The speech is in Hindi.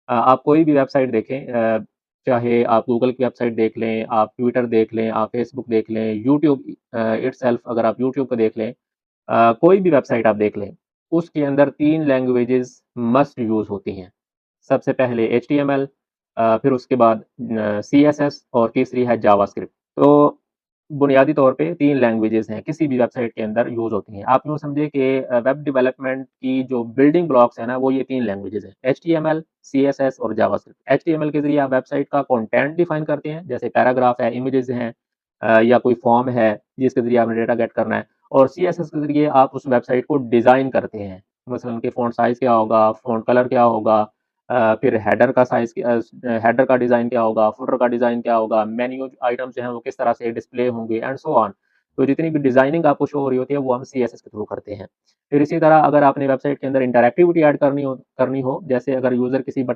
आप कोई भी वेबसाइट देखें, चाहे आप गूगल की वेबसाइट देख लें, आप ट्विटर देख लें, आप फेसबुक देख लें, यूट्यूब इटसेल्फ अगर आप यूट्यूब पे देख लें, कोई भी वेबसाइट आप देख लें, उसके अंदर 3 लैंग्वेजेज़ मस्ट यूज़ होती हैं। सबसे पहले एचटीएमएल, फिर उसके बाद सीएसएस और तीसरी है जावास्क्रिप्ट। तो बुनियादी तौर पे 3 लैंग्वेजेज़ हैं, किसी भी वेबसाइट के अंदर यूज़ होती हैं। आप यूँ समझिए कि वेब डेवलपमेंट की जो बिल्डिंग ब्लॉक्स हैं ना, वो ये 3 लैंग्वेजेज़ हैं, एचटीएमएल, सीएसएस और जावास्क्रिप्ट। एचटीएमएल के ज़रिए आप वेबसाइट का कंटेंट डिफाइन करते हैं, जैसे पैराग्राफ है, इमेजेज़ हैं, या कोई फॉर्म है, जिसके ज़रिए आपने डेटा गेट करना है। और सीएसएस के ज़रिए आप उस वेबसाइट को डिज़ाइन करते हैं। मसलन उनके फ़ॉन्ट साइज़ क्या होगा, फ़ॉन्ट कलर क्या होगा, फिर हेडर का डिज़ाइन क्या होगा, फुटर का डिज़ाइन क्या होगा, मेन्यू आइटम्स जो हैं वो किस तरह से डिस्प्ले होंगे एंड सो ऑन। तो जितनी भी डिज़ाइनिंग आपको शो हो रही होती है वो हम सीएसएस के थ्रू करते हैं। फिर इसी तरह अगर आपने वेबसाइट के अंदर इंटरैक्टिविटी ऐड करनी हो, जैसे अगर यूज़र किसी बटन